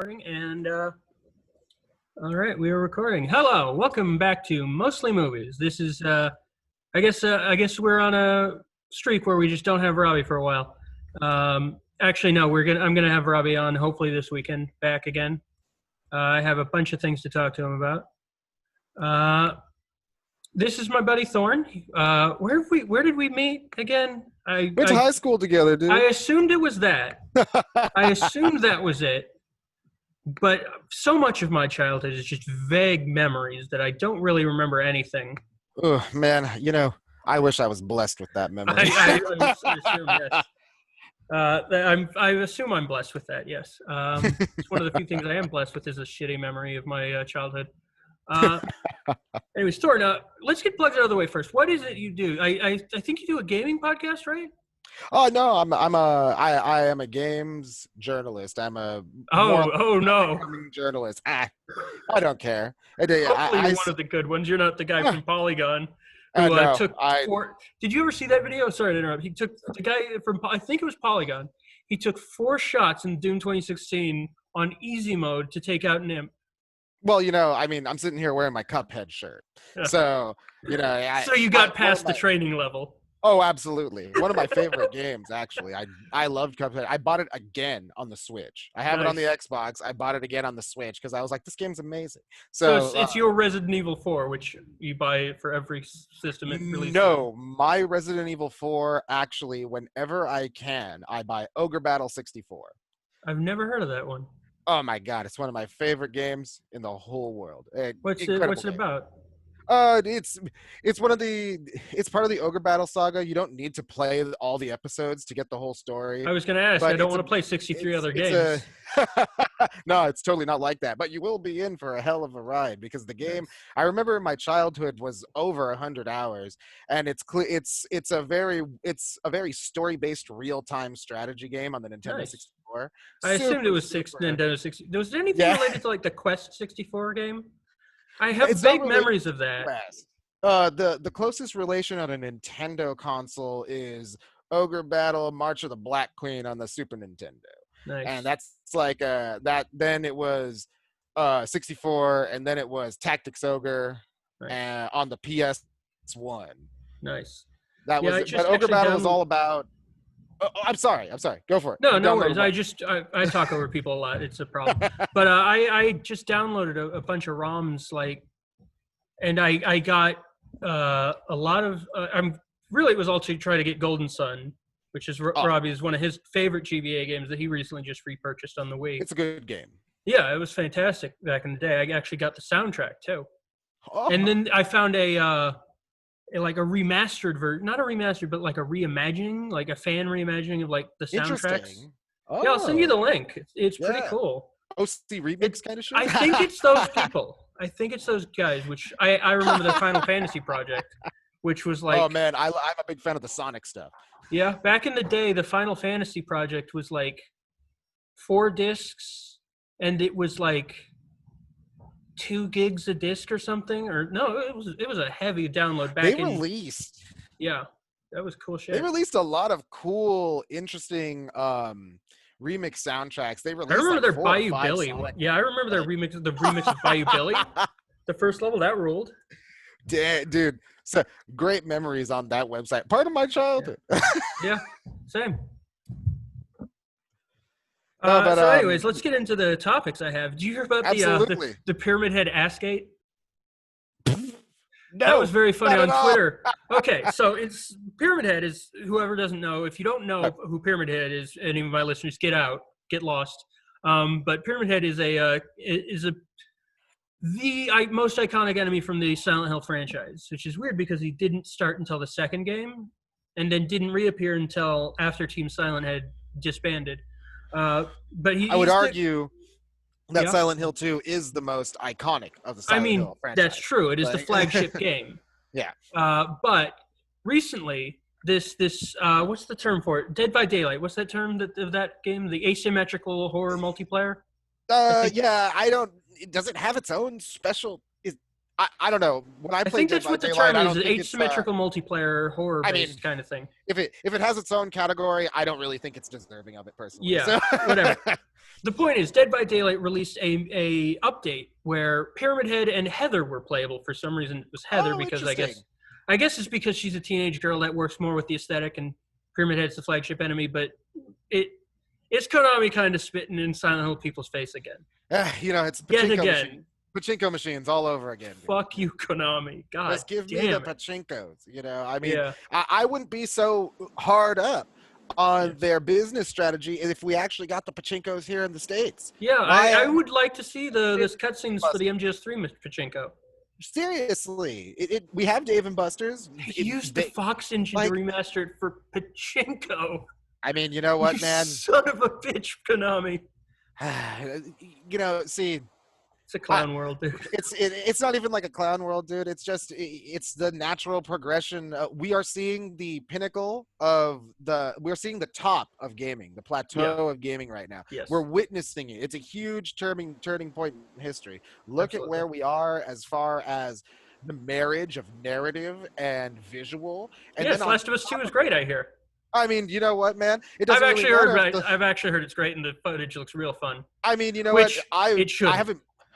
And all right, we are recording. Hello, welcome back to Mostly Movies. This is, I guess we're on a streak where we just don't have Robbie for a while. Actually, no, I'm gonna have Robbie on hopefully this weekend back again. I have a bunch of things to talk to him about. This is my buddy Thorne. Where did we meet again? Went to high school together, dude. I assumed it was that. I assumed that was it. But so much of my childhood is just vague memories that I don't really remember anything. Oh, man, I wish I was blessed with that memory. I assume, yes. I assume I'm blessed with that, yes. It's one of the few things I am blessed with is a shitty memory of my childhood. Anyways, Thorne, let's get plugs out of the way first. What is it you do? I think you do a gaming podcast, right? Oh no, I am a games journalist. I'm a no journalist. I don't care. Hopefully you're one of the good ones. You're not the guy from Polygon who took four. Did you ever see that video? Sorry to interrupt. He took the guy from I think it was Polygon. He took 4 shots in Doom 2016 on easy mode to take out an imp. Well, I'm sitting here wearing my Cuphead shirt, so So you got past the training level. Oh, absolutely. One of my favorite games, actually. I loved Cuphead. I bought it again on the Switch. I have it on the Xbox. I bought it again on the Switch because I was like, this game's amazing. So it's your Resident Evil 4, which you buy for every system it releases. No, my Resident Evil 4, actually, whenever I can, I buy Ogre Battle 64. I've never heard of that one. Oh, my God. It's one of my favorite games in the whole world. What's it about? It's part of the Ogre Battle saga. You don't need to play all the episodes to get the whole story. I was going to ask. I don't want to play 63 other games. No, it's totally not like that. But you will be in for a hell of a ride because the game. I remember my childhood was over 100 hours, and it's a very story-based real-time strategy game on the Nintendo 64. I assumed it was Nintendo 64. Was there anything related to like the Quest 64 game? I have vague memories of that. The closest relation on a Nintendo console is Ogre Battle March of the Black Queen on the Super Nintendo. Nice. And that's like that. Then it was 64, and then it was Tactics Ogre on the PS1. Nice. But Ogre Battle is all about. Oh, I'm sorry. Go for it. No worries. I talk over people a lot. It's a problem. But I just downloaded a bunch of ROMs, and I got a lot of. It was all to try to get Golden Sun, which is Robbie's one of his favorite GBA games that he recently just repurchased on the Wii. It's a good game. Yeah, it was fantastic back in the day. I actually got the soundtrack too. Oh. And then I found a remastered version, not a remastered, but like a reimagining, like a fan reimagining of like the soundtracks. Oh. Yeah, I'll send you the link. It's pretty cool. OC remix kind of shit? I think it's those people. I think it's those guys, which I remember the Final Fantasy project, which was like... Oh, man, I'm a big fan of the Sonic stuff. Yeah, back in the day, the Final Fantasy project was like 4 discs, and it was like 2 gigs a disc or something, or no, it was a heavy download back. Yeah, that was cool shit. They released a lot of cool, interesting remix soundtracks. I remember their Bayou Billy. Yeah, I remember their remix of Bayou Billy. The first level that ruled. Dude, so great memories on that website. Part of my childhood. Yeah, same. So anyways, let's get into the topics I have. Did you hear about the Pyramid Head ass gate? No, that was very funny on Twitter. Okay, so it's Pyramid Head is whoever doesn't know. If you don't know who Pyramid Head is, any of my listeners, get lost. But Pyramid Head is the most iconic enemy from the Silent Hill franchise, which is weird because he didn't start until the second game, and then didn't reappear until after Team Silent had disbanded. But I would argue that Silent Hill 2 is the most iconic of the Silent Hill franchise. That's true. It is the flagship game. Yeah. But recently, this what's the term for it? Dead by Daylight. What's that term of that game? The asymmetrical horror multiplayer? I don't. Does it have its own special? I don't know. When I I play think Dead that's by what the Daylight, term I is, don't think it's. asymmetrical multiplayer I mean, horror-based kind of thing. if it has its own category, I don't really think it's deserving of it personally. Yeah, So whatever. The point is, Dead by Daylight released a update where Pyramid Head and Heather were playable. For some reason, it was Heather Oh, because interesting. I guess it's because she's a teenage girl that works more with the aesthetic, and Pyramid Head's the flagship enemy. But it's Konami kind of spitting in Silent Hill people's face again. It's Yet pachinko again. machine. Pachinko machines all over again. Dude. Fuck you, Konami. God Just give me damn the it. pachinkos. I mean, Yeah. I wouldn't be so hard up on Yeah. their business strategy if we actually got the pachinkos here in the States. Yeah, I would like to see this It- cutscenes for the MGS3 Pachinko. Seriously, we have Dave and Buster's. They used the Fox engine to remaster it for Pachinko. I mean, you know what, man? Son of a bitch, Konami. See, it's a clown world, dude. It's not even like a clown world, dude. It's just it's the natural progression. We are seeing the pinnacle we're seeing the top of gaming, the plateau of gaming right now. Yes. We're witnessing it. It's a huge turning point in history. Look at where we are as far as the marriage of narrative and visual. And yes, Last of Us 2 is great, I hear. I mean, you know what, man? I've actually heard it's great, and the footage looks real fun. I mean, you know what? I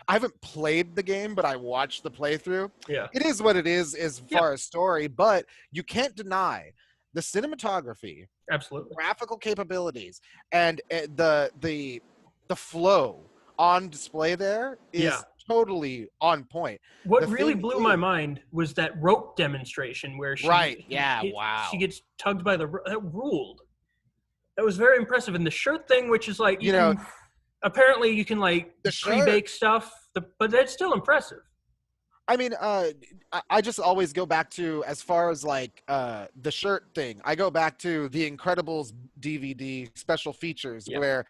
haven't played the game, but I watched the playthrough. Yeah. It is what it is as far as story, but you can't deny the cinematography, absolutely, graphical capabilities, and the flow on display there is totally on point. What really blew my mind was that rope demonstration where she she gets tugged by that ruled. That was very impressive. And the shirt thing, which is like apparently you can like pre-bake stuff, but that's still impressive. I mean, I just always go back to, as far as like the shirt thing, I go back to the Incredibles DVD special features where,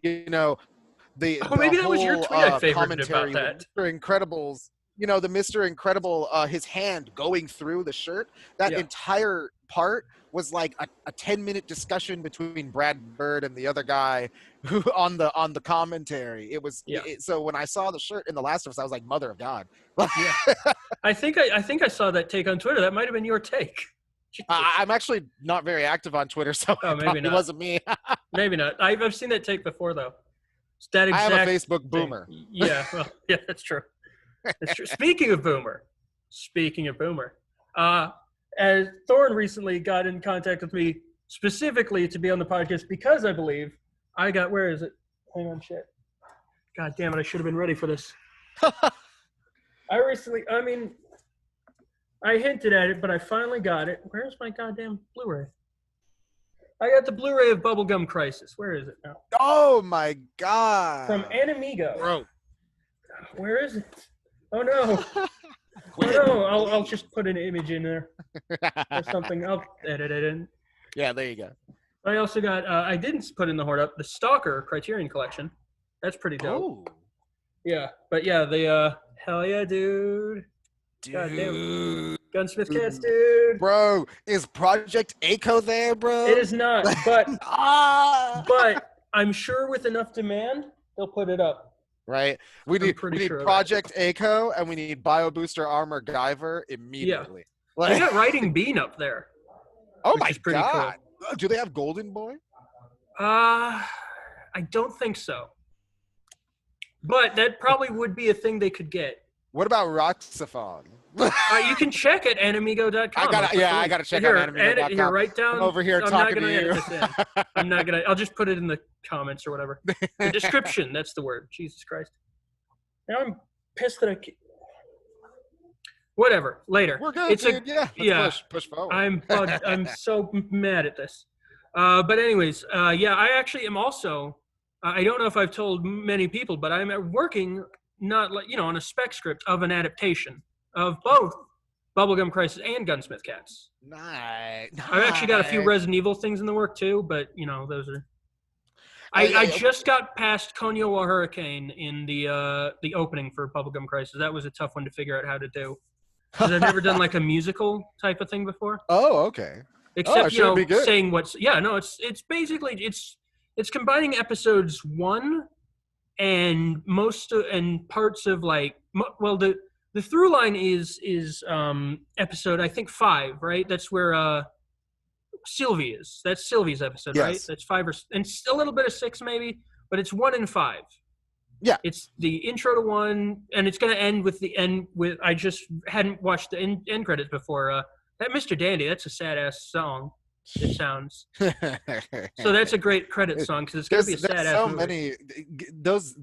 maybe that was your tweet I favored about that. Mr. Incredibles, the Mr. Incredible, his hand going through the shirt, that entire part was like a 10-minute discussion between Brad Bird and the other guy who on the commentary. It was so when I saw the shirt in The Last of Us, I was like, Mother of God. I think I saw that take on Twitter. That might have been your take. I'm actually not very active on Twitter, so maybe it wasn't me. Maybe not. I've seen that take before though. It's that exact I am a Facebook boomer. Yeah, well, yeah, that's true. That's true. Speaking of boomer, as Thorne recently got in contact with me specifically to be on the podcast because I believe I got, where is it? Hang on, shit. God damn it, I should have been ready for this. I hinted at it, but I finally got it. Where's my goddamn Blu-ray? I got the Blu-ray of Bubblegum Crisis. Where is it now? Oh my God. From Animigo. Bro. Where is it? Oh no. Oh no, I'll just put an image in there or something. I'll edit it in. Yeah, there you go. I also got, I didn't put in the Horde Up, the Stalker Criterion Collection. That's pretty dope. Oh. Yeah, but yeah, hell yeah, dude. Goddamn. Gunsmith Cats, dude. Bro, is Project Echo there, bro? It is not, but but I'm sure with enough demand, they'll put it up. Right? We need Project Echo, and we need Bio Booster Armor Guyver immediately. Yeah. They got Riding Bean up there. Oh my God. Cool. Do they have Golden Boy? I don't think so. But that probably would be a thing they could get. What about Roxaphon? You can check at animigo.com. I gotta check out animigo.com. Here, write down. I'm over here talking to you. I'm not gonna. I'll just put it in the comments or whatever. The description. That's the word. Jesus Christ. Now I'm pissed that I. Whatever. Later. We're good, dude. Let's push forward. I'm bugged. I'm so mad at this. But anyways, I actually am also. I don't know if I've told many people, but I'm working on a spec script of an adaptation of both Bubblegum Crisis and Gunsmith Cats. Nice. I've actually got a few Resident Evil things in the work too, but those are. I just got past Konyo Hurricane in the opening for Bubblegum Crisis. That was a tough one to figure out how to do because I've never done like a musical type of thing before. Oh, okay. Except saying what's it's basically it's combining episodes 1 and parts of the the through line is episode I think 5, right? That's where Sylvie is. That's Sylvie's episode, right? Yes. That's 5 and a little bit of 6 maybe, but it's 1 and 5. Yeah. It's the intro to 1, and it's going to end with the end with. I just hadn't watched the end credits before. That Mr. Dandy, that's a sad ass song. It sounds. So that's a great credit song because it's going to be a sad ass so movie. many those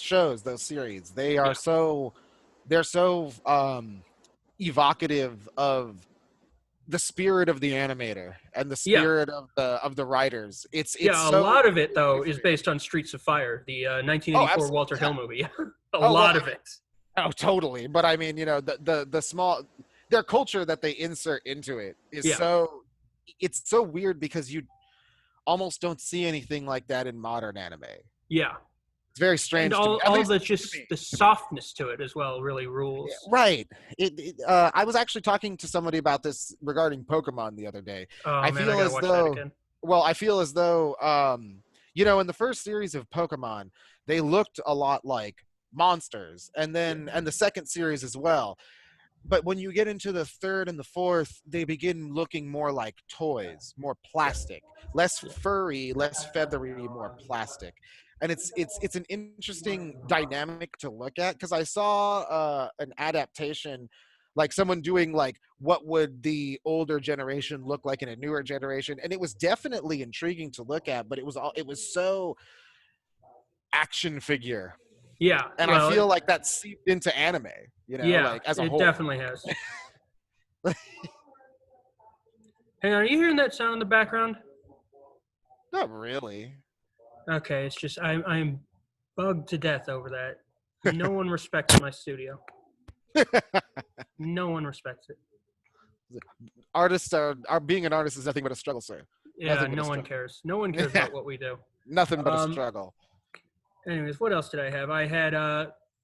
shows, those series. They're so evocative of the spirit of the animator and the spirit of the writers. It's a so lot of it though is based on Streets of Fire, the 1984 Walter Hill movie. A lot of it. Oh, totally. But I mean, the small their culture that they insert into it is it's so weird because you almost don't see anything like that in modern anime. Yeah. It's very strange. And all the softness to it as well really rules. Right. I was actually talking to somebody about this regarding Pokemon the other day. I gotta watch that again. Well, I feel as though, in the first series of Pokemon, they looked a lot like monsters, and the second series as well. But when you get into the third and the fourth, they begin looking more like toys, more plastic, less furry, less feathery, more plastic. And it's an interesting dynamic to look at, because I saw an adaptation, like someone doing like what would the older generation look like in a newer generation, and it was definitely intriguing to look at, but it was so action figure. Yeah. And I feel like that seeped into anime, like as a whole. It definitely has. Hang on, are you hearing that sound in the background? Not really. Okay, it's just I'm bugged to death over that. No one respects my studio. No one respects it. Artists are being an artist is nothing but a struggle, sir. Yeah, no one cares. No one cares about what we do. Nothing but a struggle. Anyways, what else did I have? I had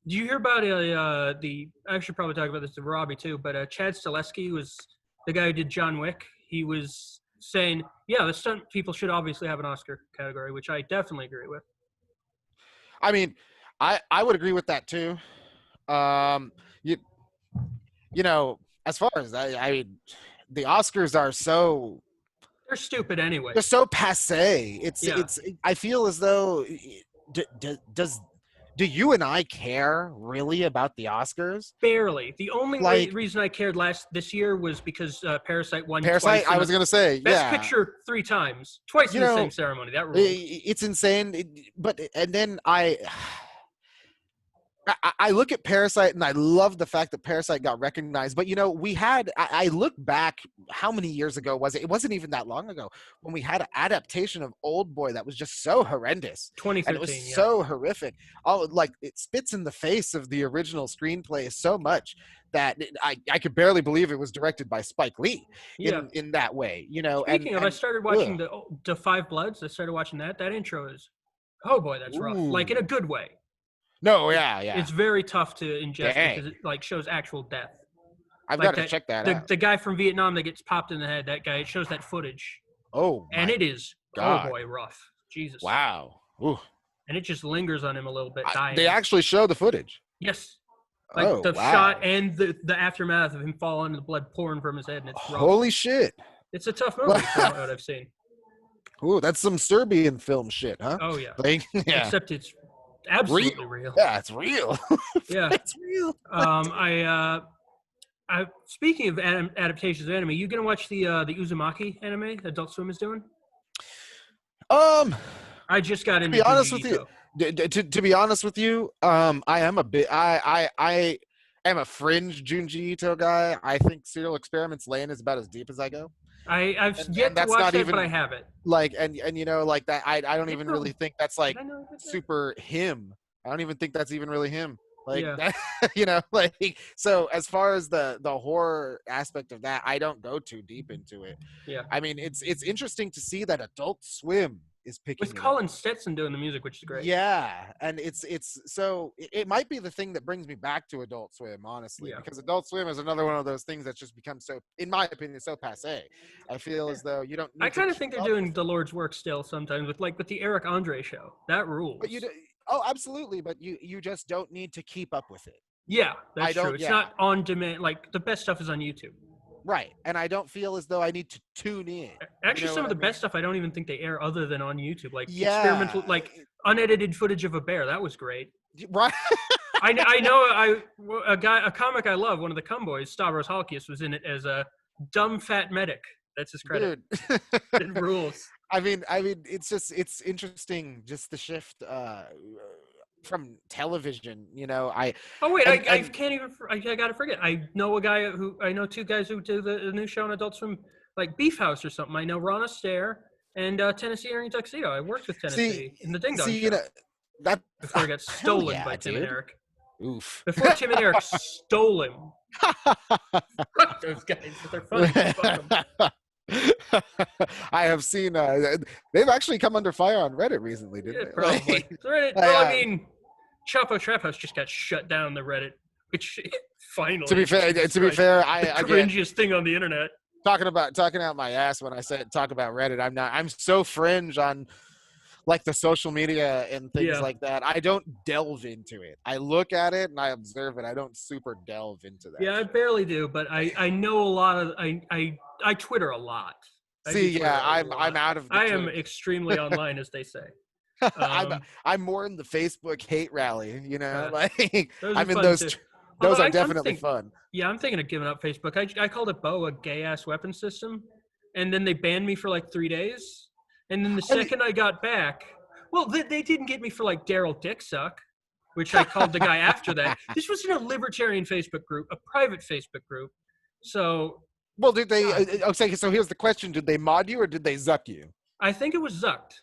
do you hear about I should probably talk about this to Robbie too, but Chad Stileski was the guy who did John Wick. He was saying, yeah, the stunt people should obviously have an Oscar category, which I definitely agree with. I mean, I would agree with that too. As far as I mean, the Oscars are they're stupid anyway. They're so passé. It's I feel as though do you and I care really about the Oscars? Barely. The only reason I cared this year was because Parasite won. Parasite, I was going to say, Best Picture 3 times, twice in the same ceremony. That ruled. It's insane. And then I look at Parasite and I love the fact that Parasite got recognized. But, I look back, how many years ago was it? It wasn't even that long ago when we had an adaptation of Old Boy that was just so horrendous. 2013, and it was so horrific. It spits in the face of the original screenplay so much that I could barely believe it was directed by Spike Lee in that way. Speaking of, I started watching the Five Bloods. I started watching that. That intro is, oh boy, that's rough. Like in a good way. No, yeah. It's very tough to ingest because it shows actual death. I've got to check that out. The guy from Vietnam that gets popped in the head, that guy, it shows that footage. Oh, and it is, God. oh boy, rough. Jesus. Wow. Ooh. And it just lingers on him a little bit, dying. They actually show the footage. Yes. Like the shot and the aftermath of him falling and the blood pouring from his head. And it's rough. Holy shit. It's a tough movie from what I've seen. Ooh, that's some Serbian film shit, huh? Oh, yeah. Yeah. Except it's absolutely real. Yeah, it's real. Yeah. It's real. Speaking of adaptations of anime, you gonna watch the Uzumaki anime that Adult Swim is doing? I just got into. To be honest with you, to be honest with you, I am a bit. I am a fringe Junji Ito guy. I think Serial Experiments Lane is about as deep as I go. I've yet to watch it, but I have it. Like that. I don't even really think that's like super him. I don't even think that's even really him. So as far as the horror aspect of that, I don't go too deep into it. Yeah. I mean, it's interesting to see that Adult Swim is picking with Colin Stetson doing the music, which is great. Yeah, and it might be the thing that brings me back to Adult Swim, honestly, because Adult Swim is another one of those things that's just become so, in my opinion, so passé. I feel as though you don't. I kind of think they're doing the Lord's work still sometimes with the Eric Andre show. That rules. But absolutely, but you just don't need to keep up with it. Yeah, I that's true. don't. It's Yeah, not on demand. Like the best stuff is on YouTube. right. And I don't feel as though I need to tune in. You Actually, know some what of I the mean? best stuff I don't even think they air other than on YouTube. Like Yeah. experimental, like unedited footage of a bear. That was great. Right. I know a comic I love, one of the Cumboys, Stavros Halkias, was in it as a dumb fat medic. That's his credit. Dude. It rules. I mean, it's interesting just the shift from television. I Oh wait, I and can't even. I gotta forget. I know two guys who do the new show on Adult Swim, like Beef House or something. I know Ron Astaire and Tennessee Ernie Tuxedo. I worked with see Tennessee in the Ding Dong see Show that before he got hell stolen yeah, by Tim and dude. Eric. Oof. Before Tim and Eric stole him. Fuck those guys. They're funny, but fuck them. I have seen they've actually come under fire on Reddit recently, Yeah, didn't they? probably. Reddit, Like, well, I mean, Chapo Trap House just got shut down. The Reddit, which to be finally, fair, Jesus to be Christ, fair, the again, cringiest thing on the internet. talking out my ass when I said talk about Reddit. I'm so fringe on like the social media and things Yeah, like that. I don't delve into it. I look at it and I observe it. I don't super delve into that yeah, I shit. barely do, but I know a lot of I Twitter a lot. I do See, Twitter yeah, a I'm lot. out of the I am Twitter. extremely online, as they say. I'm Um, I'm more in the Facebook hate rally, uh, like those are I'm in fun too. Although those are I'm definitely thinking, fun. yeah, I'm thinking of giving up Facebook. I called it Bo a gay ass weapon system, and then they banned me for like 3 days. And then the I mean, second I got back, well, they didn't get me for like Daryl Dicksuck, which I called the guy after that. This was in a libertarian Facebook group, a private Facebook group. So well, did they? God, Okay, so here's the question: did they mod you or did they zuck you? I think it was zucked.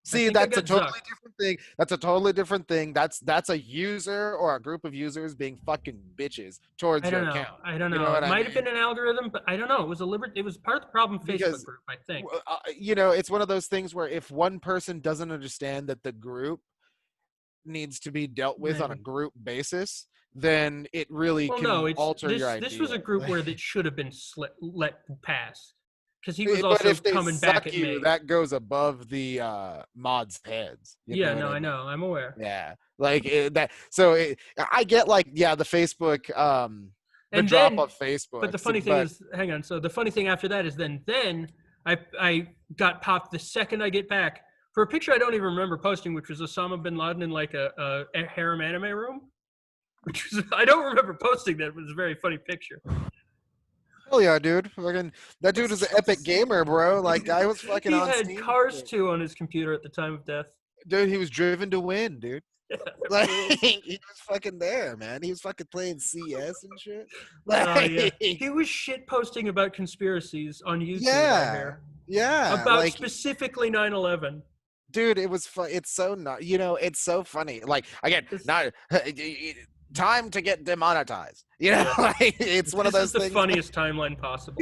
I See, think I that's a got totally zucked. different thing. That's a totally different thing. That's a user or a group of users being fucking bitches towards I your don't know. account. I don't You know know. what It I might have mean? been an algorithm, but I don't know. It was it was part of the problem Facebook Because group, I think. it's one of those things where if one person doesn't understand that the group needs to be dealt with on a Maybe. group basis, then it really Well, no, can it's alter your this was a idea. group where that should have been let pass because he was But also if they coming back suck at you, me. that goes above the mods' heads. You Yeah, know what no, I I mean? know. I'm aware. Yeah, like that. So I get like the Facebook, the And drop then, of but Facebook, the funny thing but is, hang on. So the funny thing after that is then I got popped the second I get back for a picture I don't even remember posting, which was Osama bin Laden in like a harem anime room. Which was I don't remember posting that. It was a very funny picture. hell yeah, dude! Fucking that dude is an epic gamer, bro. Like I was fucking He on had Steam. Cars 2 on his computer at the time of death. Dude, he was driven to win, dude. Yeah, Like rules. he was fucking there, man. He was fucking playing CS and shit. Oh yeah, Like he was shit posting about conspiracies on YouTube. I yeah, hear yeah. about Like specifically 9/11. dude, it was fun. It's so not, it's so funny. Like again, This, not time to get demonetized. yeah, Like it's one of this is those the things. funniest timeline possible.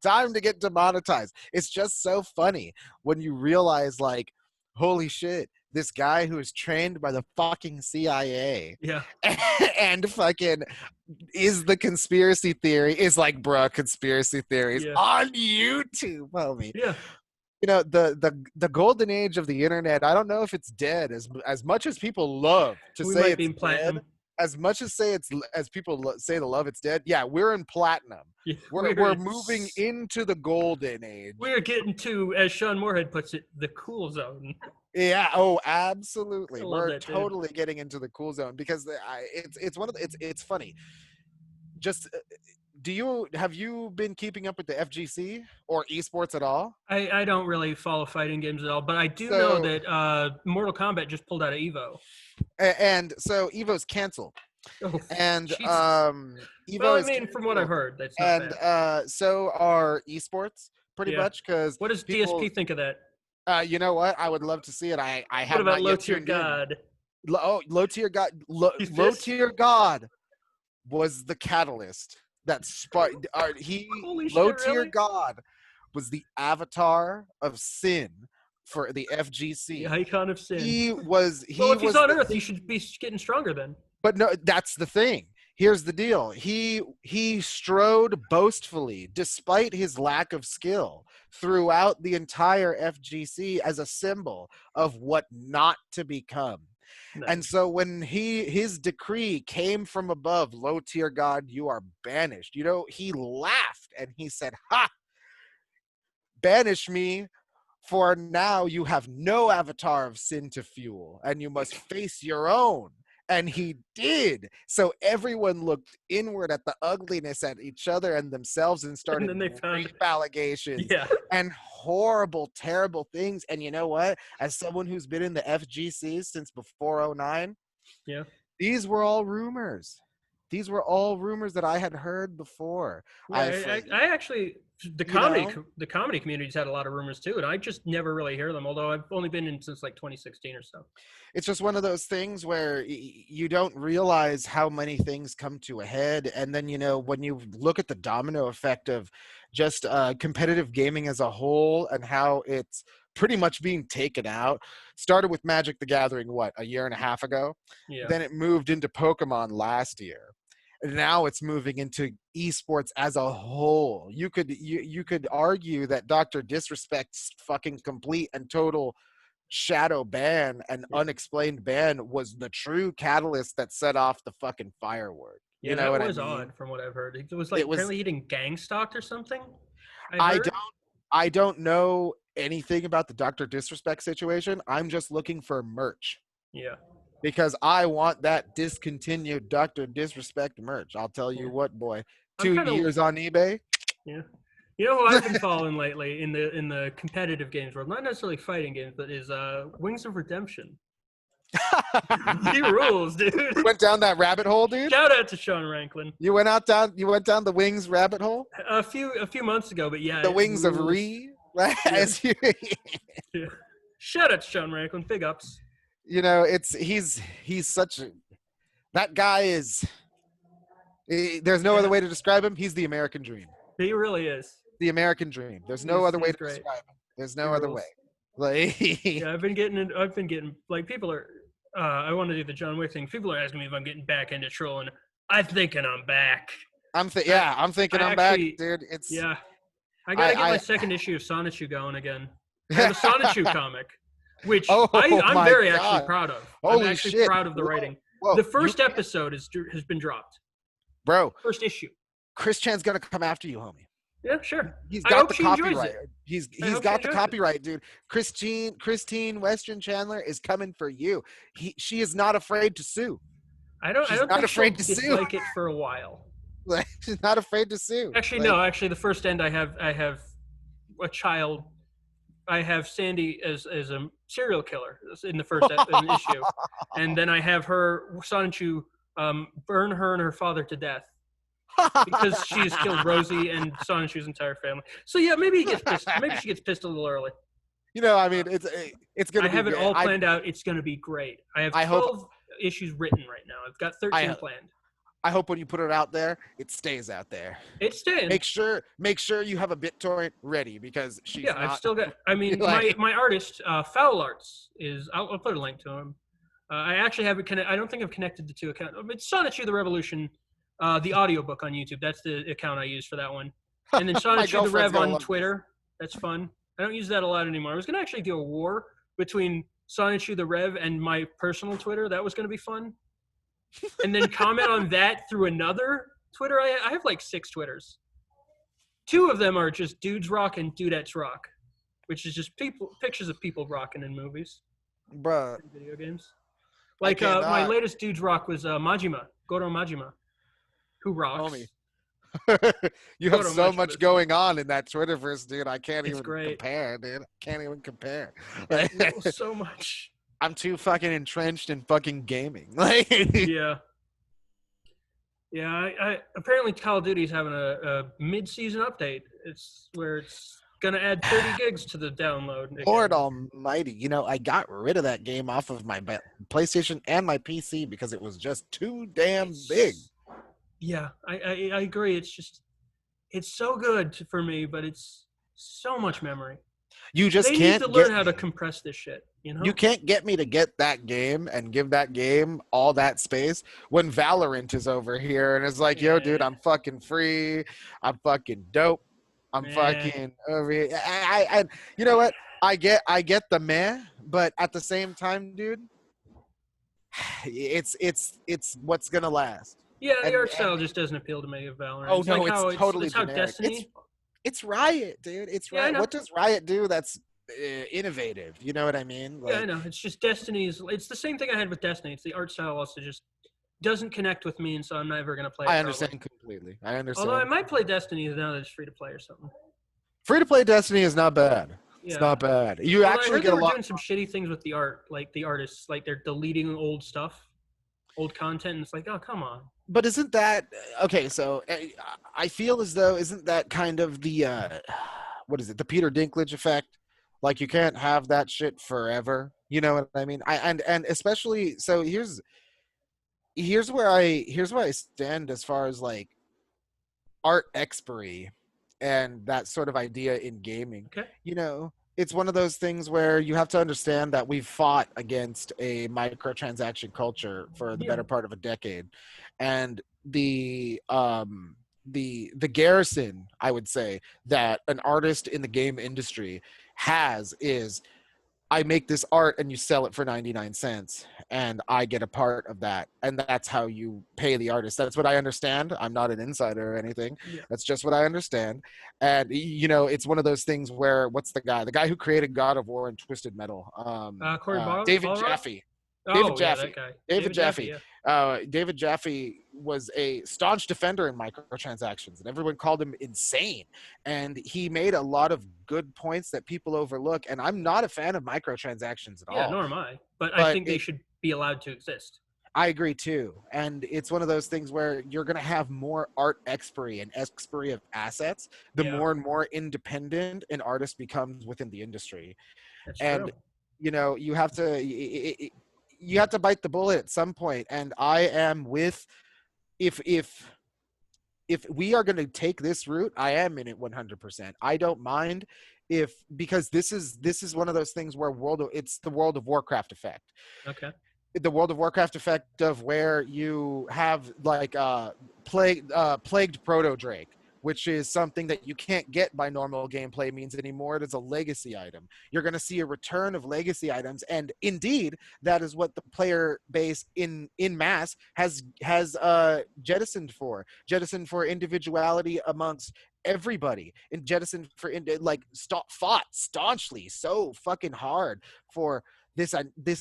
Time to get demonetized. It's just so funny when you realize, like, holy shit, this guy who is trained by the fucking CIA Yeah, and fucking is the conspiracy theory is like, bruh, conspiracy theories yeah, on YouTube, homie. yeah. The golden age of the internet, I don't know if it's dead as much as people love to We say might be it's in dead, platinum. as much as say it's as people say the love it's dead. Yeah, we're in platinum. Yeah, We're moving into the golden age. we're getting to, as Sean Moorhead puts it, the cool zone. Yeah, oh I absolutely, love we're that dude. totally getting into the cool zone because it's one of the, it's funny. Just have you been keeping up with the FGC or esports at all? I don't really follow fighting games at all, but I do know So that Mortal Kombat just pulled out of Evo. and so Evo's canceled. Oh, And Jesus. Well, Evo I is mean, from what I've canceled, heard, that's not and bad. so are esports pretty Yeah. much because What does people. DSP think of that? You know what? I would love to see it. I What have about not Low yet Tier tuned in. God? Low tier god. He's Low pissed? tier god was the catalyst that sparked. Holy Low shit, tier really? god was the avatar of sin for the The FGC. icon of sin. He was Well, he if he's was on the Earth, he thing. should be getting stronger then. But no, that's the thing. Here's the deal. He strode boastfully, despite his lack of skill, throughout the entire FGC as a symbol of what not to become. And Nice. so when his decree came from above, low tier god, you are banished. He laughed and he said, "Ha! Banish me, for now you have no avatar of sin to fuel, and you must face your own." And he did. So everyone looked inward at the ugliness at each other and themselves and And started then they found, rape allegations yeah, and horrible, terrible things. And you know what? As someone who's been in the FGC since before '09, yeah. these were all rumors. These were all rumors that I had heard before. Yeah, I actually the you know, the comedy community's had a lot of rumors too, and I just never really hear them. Although I've only been in since like 2016 or so. it's just one of those things where you don't realize how many things come to a head. And then, when you look at the domino effect of just competitive gaming as a whole and how it's pretty much being taken out, started with Magic the Gathering, what, a year and a half ago? Yeah, Then it moved into Pokemon last year. And now it's moving into esports as a whole. You could argue that Dr. Disrespect's fucking complete and total shadow ban and yeah, unexplained ban was the true catalyst that set off the fucking firework. You yeah. know That what I was mean? odd from what I've heard. It was like It was apparently getting gang stalked or something. I I heard. don't I don't know anything about the Dr. Disrespect situation. I'm just looking for merch Yeah, because I want that discontinued Dr. Disrespect merch. I'll tell yeah. you what, boy. I'm 2 kind of years on eBay. yeah. You know who I've been following lately in the competitive games world, not necessarily fighting games, but is Wings of Redemption. He rules, dude. Went down that rabbit hole, dude. Shout out to Sean Ranklin. You went down the wings rabbit hole? A few months ago, but yeah, The it wings of rules. Re, right? Yeah, yeah. Shout out to Sean Ranklin. Big ups. He's such a that guy is there's no other way to describe him. He's the American dream. He really is. The American dream. There's no other way He's to great. describe him. There's He no other way. rules. Like Yeah, I've been getting like people are. I want to do the John Wick thing. People are asking me if I'm getting back into trolling. I'm thinking I'm back. I'm thinking I I'm back, actually, dude. It's yeah. I gotta get I my second issue of Sonichu going again. I have a Sonichu comic, which Oh I'm my very God. actually proud of. Holy I'm actually shit. proud of the Whoa, writing. whoa, The first episode has been dropped. bro, First issue. Chris Chan's gonna come after you, homie. Yeah, sure. He's I got hope the she enjoys copyright. it. He's I hope got she the enjoys it. copyright, dude. Christine Western Chandler is coming for you. She is not afraid to sue. I She's don't not think afraid she'll to sue. dislike it for a while. Like, she's not afraid to sue. Actually, Like, no. Actually, the first end I have a child. I have Sandy as a serial killer in the first issue, and then I have her Sonichu burn her and her father to death because she's killed Rosie and Sonichu's entire family. So yeah, maybe he gets pissed. Maybe she gets pissed a little early. I mean, it's gonna. I have be it great. all planned out. It's going to be great. I have 12 issues written right now. I've got 13 planned. I hope when you put it out there, it stays out there. It's staying. Make sure you have a BitTorrent ready because she's Yeah, not. I've still got. I mean, Like- my artist, Foul Arts, is. I'll put a link to him. I actually have it. I don't think I've connected the two accounts. It's Sonichu the Revolution, the audiobook on YouTube. That's the account I use for that one. And then My Sonichu the girlfriend's Rev gonna on love Twitter. That's fun. I don't use that a lot anymore. I was gonna actually do a war between Sonichu the Rev and my personal Twitter. That was gonna be fun. And then comment on that through another Twitter. I have like 6 Twitters. 2 of them are just Dudes Rock and Dudettes Rock, which is just pictures of people rocking in movies, Bruh. video games. Like cannot. my latest Dudes Rock was Majima, Goro Majima, who rocks. Homie. You have Photo so much much of it. going on in that Twitterverse, dude. I can't It's even great. compare, dude. Can't even compare. So much. I'm too fucking entrenched in fucking gaming. Like, Yeah. Yeah, I apparently Call of Duty's having a mid-season update. It's where it's gonna add 30 gigs to the download. Lord Almighty, I got rid of that game off of my PlayStation and my PC because it was just too damn big. Yeah, I agree. It's so good for me, but it's so much memory. You just They can't need to learn how to compress this shit. You can't get me to get that game and give that game all that space when Valorant is over here and it's like, yo, dude, I'm fucking free. I'm fucking dope. I'm fucking over here. And you know what? I get the meh, but at the same time, dude, it's what's gonna last. Yeah, the And art style just doesn't appeal to me of Valorant. oh It's like no, it's how totally it's how generic. Destiny. It's Riot, dude. It's Yeah, I Riot. know. What does Riot do that's innovative? You know what I mean? Yeah, I Like, know. It's just Destiny's. It's the same thing I had with Destiny. It's the art style also just doesn't connect with me, and so I'm never gonna play it. I Probably. understand completely. I Although I understand. might play Destiny now that it's free to play or something. Free to play Destiny is not bad. It's Yeah. not bad. You Although I actually heard they get a were lot. doing some shitty things with the art, like the artists, like they're deleting old stuff, old content, and it's like, oh, come on. But isn't that okay? So I feel as though isn't that kind of the what is it? The Peter Dinklage effect. Like you can't have that shit forever. You know what I mean? And especially so here's where I stand as far as like art expiry and that sort of idea in gaming. Okay. You know, it's one of those things where you have to understand that we've fought against a microtransaction culture for the Yeah. better part of a decade, and the garrison I would say that an artist in the game industry has is I make this art and you sell it for 99 cents and I get a part of that. And that's how you pay the artist. That's what I understand. I'm not an insider or anything. Yeah. That's just what I understand. And, you know, it's one of those things where what's the guy? The guy who created God of War and Twisted Metal. Corey David Balrog? Jaffe. David Oh, yeah, Jaffe. that guy. David Jaffe. Yeah. David Jaffe was a staunch defender in microtransactions, and everyone called him insane. And he made a lot of good points that people overlook. And I'm not a fan of microtransactions at Yeah, all. nor am I. But I think they should be allowed to exist. I agree too. And it's one of those things where you're going to have more art expiry and expiry of assets the Yeah. more and more independent an artist becomes within the industry. That's And true. you know, you have to bite the bullet at some point. And I am with if we are going to take this route, I am in it 100%. I don't mind because this is one of those things where it's the World of Warcraft effect. Okay. The World of Warcraft effect of where you have like plagued proto Drake, which is something that you can't get by normal gameplay means anymore. It is a legacy item. You're going to see a return of legacy items, and indeed, that is what the player base in mass has jettisoned for individuality amongst everybody, and jettisoned for fought staunchly so fucking hard for this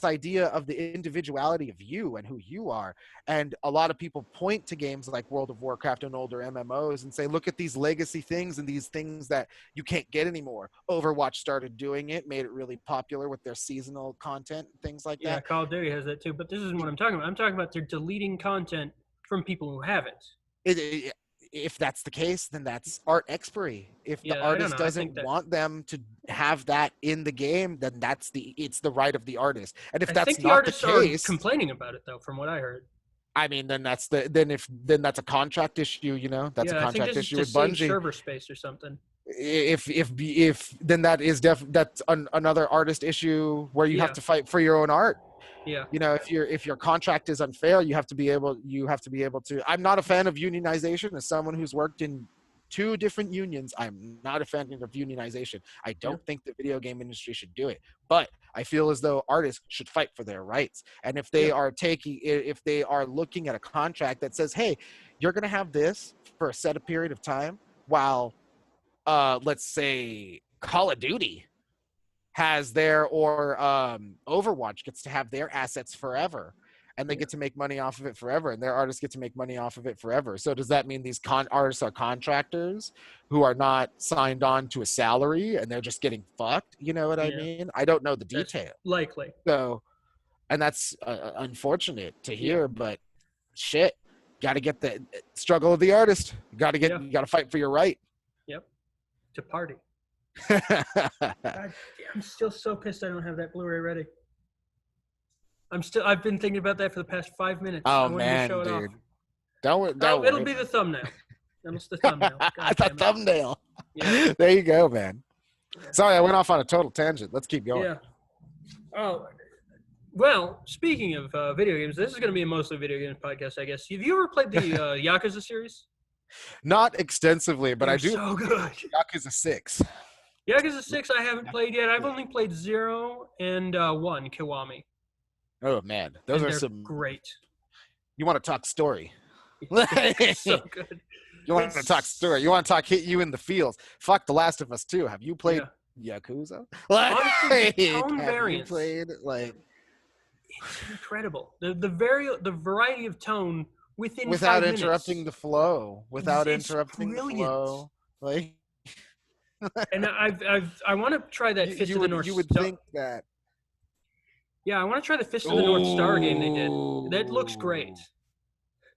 idea of the individuality of you and who you are. And a lot of people point to games like World of Warcraft and older MMOs and say, look at these legacy things and these things that you can't get anymore. Overwatch started doing it, made it really popular with their seasonal content, things like that. Yeah, Call of Duty has that too, but this isn't what I'm talking about. I'm talking about they're deleting content from people who have it. If that's the case, then that's art expiry. If the artist doesn't want them to have that in the game, then it's the right of the artist. And if that's not the case, are complaining about it though, from what I heard. I mean, then that's a contract issue. You know, that's a contract issue with Bungie. Server space or something. If then that is that's another artist issue where you have to fight for your own art. Yeah. You know, if your contract is unfair, you have to be able to. I'm not a fan of unionization. As someone who's worked in 2 different unions, I'm not a fan of unionization. I don't think the video game industry should do it, but I feel as though artists should fight for their rights. And if they are looking at a contract that says, hey, you're going to have this for a set period of time, while let's say Call of Duty has Overwatch gets to have their assets forever, and they get to make money off of it forever, and their artists get to make money off of it forever. So does that mean these artists are contractors who are not signed on to a salary and they're just getting fucked? You know what I mean? I don't know the detail. That's likely. So, and that's unfortunate to hear, but shit, got to get the struggle of the artist. You got to fight for your right. Yep. To party. God, I'm still so pissed I don't have that Blu-ray ready. I've been thinking about that for the past 5 minutes. Oh man, dude. Off. Don't it'll be the thumbnail. That's the thumbnail. The thumbnail. Yeah. There you go, man. Yeah. Sorry, I went off on a total tangent. Let's keep going. Yeah. Oh, well, speaking of video games, this is going to be a mostly video games podcast, I guess. Have you ever played the Yakuza series? Not extensively, but I do. So good. Yakuza 6. Yakuza 6 I haven't played yet. I've only played 0 and 1, Kiwami. Oh man, those and are they're some. great. You want to talk story? They're so You good. want to talk story? You It's want to talk hit you in the feels? Fuck The Last of Us 2. Have you played yeah. Yakuza? Honestly, the Like, tone have you variance, played like it's incredible. The variety of tone within without 5 minutes interrupting the flow? Without it's interrupting the brilliant. flow, like And I want to try that Fist of the North you would Star. think that. Yeah, I want to try the Fist of the North Star game they did. That looks great. Oh,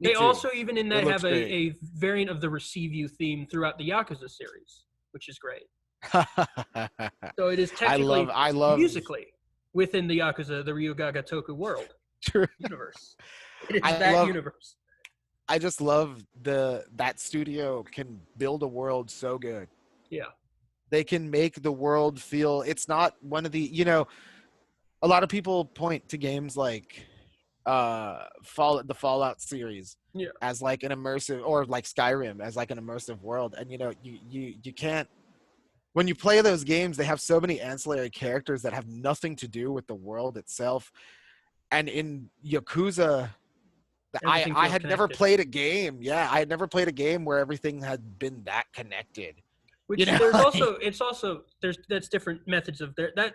me They too. also, even in It that, looks have great. a variant of the Receive You theme throughout the Yakuza series, which is great. So it is technically, I love. musically, within the Yakuza, the Ryugaga Toku world universe. It is I that love. universe. I just love that studio can build a world so good. Yeah. They can make the world feel it's not one of the. A lot of people point to games like the Fallout series Yeah. as like an immersive, or like Skyrim as like an immersive world, and you can't. When you play those games, they have so many ancillary characters that have nothing to do with the world itself. And in Yakuza, Everything I feels had never connected. played a game. Yeah, I had never played a game where everything had been that connected. Which there's also, it's also, that's different methods of the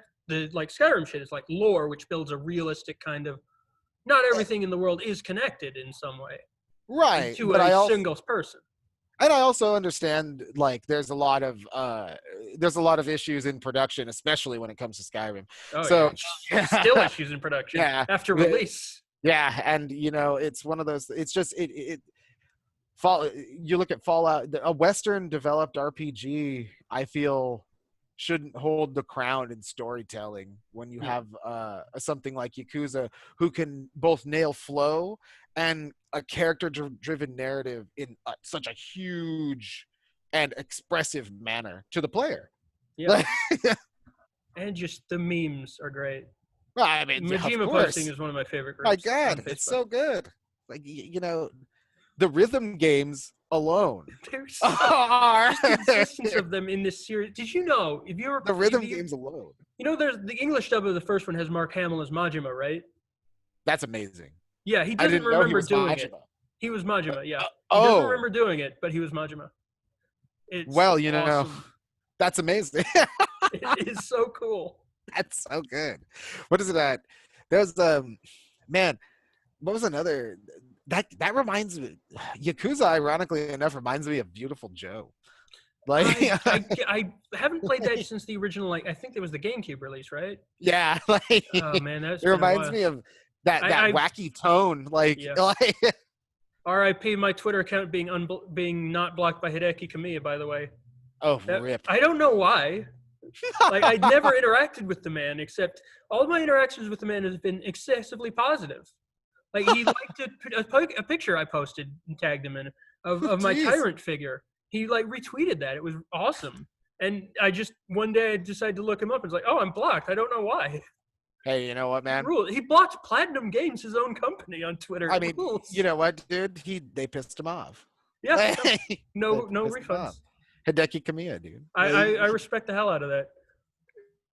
like Skyrim shit is like lore, which builds a realistic kind of, not everything in the world is connected in some way Right, to but a single person. I also understand like there's a lot of issues in production, especially when it comes to Skyrim. Oh So yeah, still issues in production yeah, after release. yeah, and it's one of those. It's just fall. You look at Fallout, a Western developed RPG. I feel shouldn't hold the crown in storytelling when you have something like Yakuza, who can both nail flow and a character-driven narrative in such a huge and expressive manner to the player. Yeah, and just the memes are great. Well, I mean, yeah, of Majima course. posting is one of my favorite groups. My God, it's so good. Like the rhythm games alone There's are just the existence of them in this series. Did you know if you were the rhythm games alone? You know, there's the English dub of the first one has Mark Hamill as Majima, right? That's amazing. Yeah, he I doesn't didn't know he remember was doing Majima. it. He was Majima, yeah. He doesn't Oh, remember doing it, but he was Majima. It's well, awesome. that's amazing. It is so cool. That's so good. What is it at? There's man, what was another that reminds me, Yakuza, ironically enough, reminds me of Beautiful Joe. Like I haven't played that since the original, like I think it was the GameCube release, right? yeah, like Oh man, that's it reminds me of that wacky tone. Like, yeah. like R.I.P. my Twitter account being not blocked by Hideki Kamiya, by the way. oh, rip. I don't know why. Like I'd never interacted with the man, except all of my interactions with the man has been excessively positive. Like he liked a picture I posted and tagged him in of my Tyrant figure. He like retweeted that. It was awesome. And I just one day I decided to look him up and it's like, oh, I'm blocked. I don't know why. Hey, you know what, man? He blocked Platinum Games, his own company, on Twitter. I mean, you know what, dude? They pissed him off. Yeah. No refunds. Hideki Kamiya, dude. I respect the hell out of that.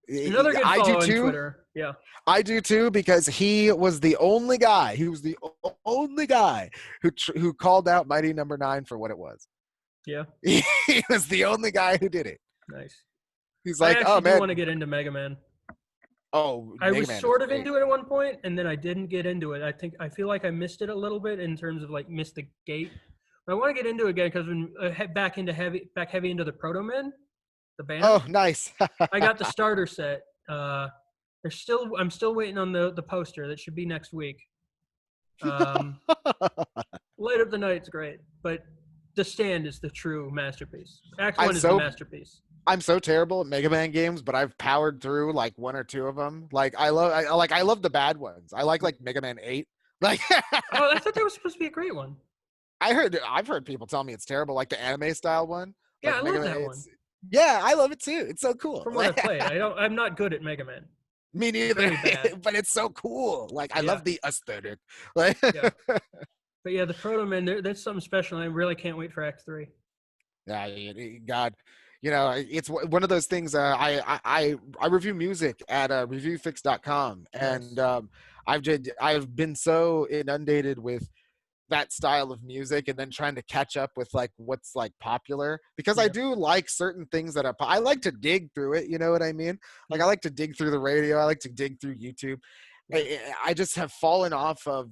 Another good follow on Twitter. Yeah. I do too, because he was the only guy. He was the only guy who called out Mighty Number 9 for what it was. Yeah. He was the only guy who did it. Nice. He's like, I man, do want to get into Mega Man. Oh, I was sort of into it at one point, and then I didn't get into it. I feel like I missed it a little bit in terms of like missed the gate. But I want to get into it again because when back heavy into the Proto Men, the band. Oh, nice. I got the starter set. I'm still waiting on the poster that should be next week. Light Up the Night's great, but The Stand is the true masterpiece. Act 1 is the masterpiece. I'm so terrible at Mega Man games, but I've powered through like one or two of them. Like I love the bad ones. I like Mega Man 8. Like oh, I thought that was supposed to be a great one. I've heard people tell me it's terrible, like the anime style one. Yeah, like I love that one. Yeah, I love it too. It's so cool. From what I've played, I'm not good at Mega Man. Me neither. But it's so cool. Like I love the aesthetic. Like yeah. But yeah, the Proto Men, that's something special. I really can't wait for Act 3. Yeah, God. You know, it's one of those things. I review music at reviewfix.com, and I've been so inundated with that style of music and then trying to catch up with like what's like popular, because I Yeah. do like certain things that are I like to dig through it, you know what I mean? Like I Yeah. like to dig through the radio, I like to dig through YouTube. Yeah. I just have fallen off of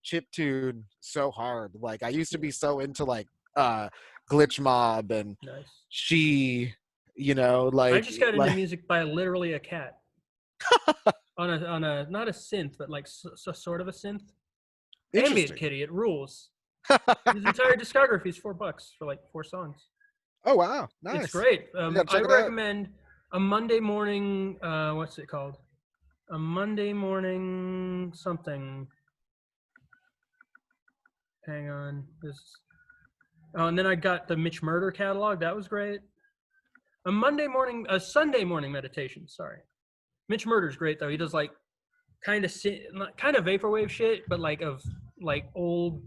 chip tune so hard. Like I used to Yeah. be so into like uh glitch mob and Nice. she, you know, I like just got into like music by literally a cat on a not a synth, but like sort of a synth. Ambient interesting. Kitty. It rules. His entire discography is $4 for like 4 songs. Oh wow, It's nice. great. I gotta I check it out. recommend a Monday morning. What's it called? A Monday morning something. Hang on. This. Oh, and then I got the Mitch Murder catalog. That was great. A Sunday morning meditation. Sorry, Mitch Murder's great though. He does like kind of vaporwave shit, but like of like old,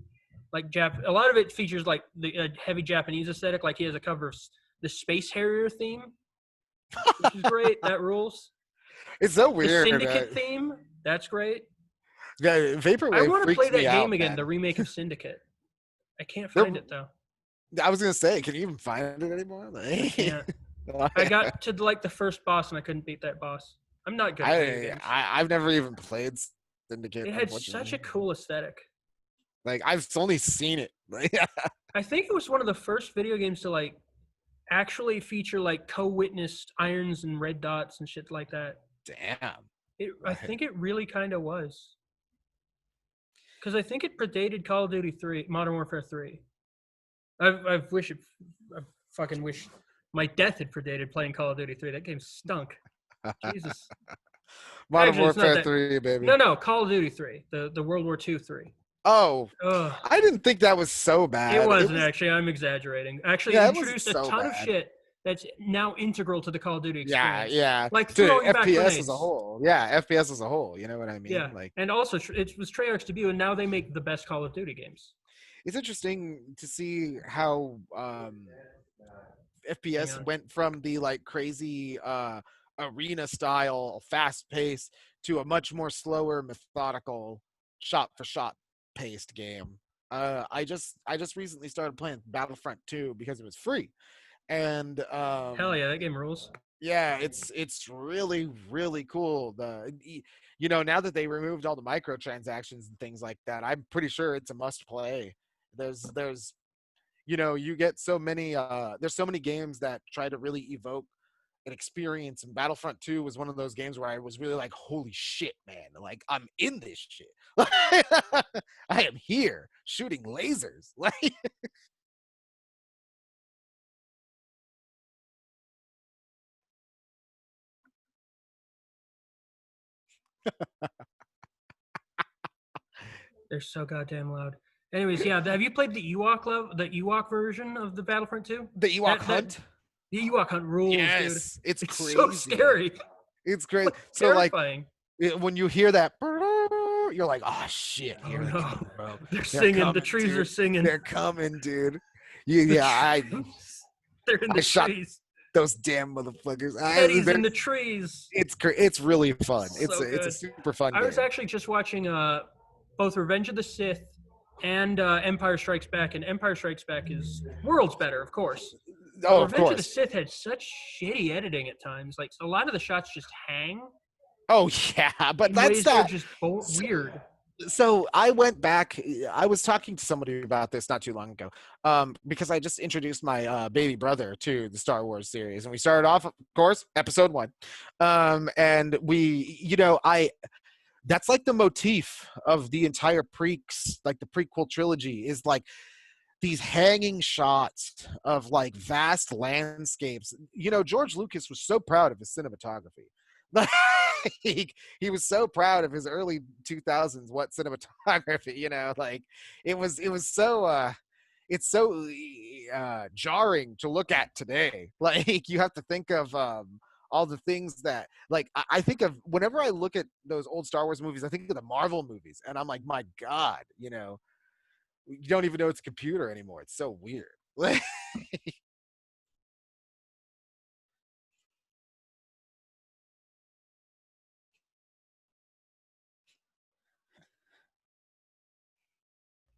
like A lot of it features like the heavy Japanese aesthetic. Like he has a cover of the Space Harrier theme, which is great. That rules. It's so The weird. Syndicate theme. That's great. Yeah, I vaporwave want to play freaks me that game out, again. The man. remake of Syndicate. I can't There, find it though. I was gonna say, can you even find it anymore? I Like, can't. I got to like the first boss and I couldn't beat that boss. I'm not good at video games. I've never even played Syndicate, It had such unfortunately. a cool aesthetic. Like I've only seen it. Like, I think it was one of the first video games to like actually feature like co-witnessed irons and red dots and shit like that. damn. I think it really kind of was, because I think it predated Call of Duty 3, Modern Warfare 3. I fucking wish my death had predated playing Call of Duty 3. That game stunk. Jesus. Modern Actually, it's not Warfare that. 3, baby. No, Call of Duty 3, the World War II 3. Oh, Ugh. I didn't think that was so It bad. It wasn't was, actually. I'm exaggerating. Actually, it yeah, it wasn't introduced a so ton of bad. shit that's now integral to the Call of Duty Yeah, experience, yeah. like To throwing back FPS as a grenades. whole. Yeah, FPS as a whole. You know what I mean? Yeah, Like, and also it was Treyarch's debut, and now they make the best Call of Duty games. it's interesting to see how Hang FPS on. went from the like crazy arena style fast pace to a much more slower methodical shot for shot paced game. I just recently started playing Battlefront 2 because it was free. And Hell yeah, that game rules. yeah, it's really really cool. You know, now that they removed all the microtransactions and things like that, I'm pretty sure it's a must play. There's you know, you get so many there's so many games that try to really evoke an experience, and Battlefront 2 was one of those games where I was really like, holy shit, man, like I'm in this shit. I am here shooting lasers. Like They're so goddamn loud. Anyways, yeah, have you played the Ewok version of the Battlefront 2? the Ewok That hunt. the Ewok hunt rules, dude. Yes, it's It's so crazy. scary, It's great. like So like terrifying. when you hear that, you're like, oh shit, Oh here they no, come, bro. they're They're singing. The coming, trees are dude. singing. They're coming, dude. The Yeah, trees. They're in I the shot trees. those damn motherfuckers. Teddy's in the trees. It's really fun. So It's a good. super fun I was game. actually just watching both Revenge of the Sith and Empire Strikes Back, and Empire Strikes Back is worlds better, of course. But Oh, of Revenge of the course. Sith had such shitty editing at times. Like a lot of the shots just hang Oh yeah, but in that's ways that are that. just weird. So I went back. I was talking to somebody about this not too long ago, because I just introduced my baby brother to the Star Wars series, and we started off, of course, Episode 1, and we, you know, I that's like the motif of the entire like the prequel trilogy is like these hanging shots of like vast landscapes. You know, George Lucas was so proud of his cinematography. Like, he was so proud of his early 2000s what cinematography, you know, like it was so it's so jarring to look at today. Like you have to think of all the things that like I think of whenever I look at those old Star Wars movies, I think of the Marvel movies, and I'm like, my God, you know, you don't even know it's a computer anymore. It's so weird.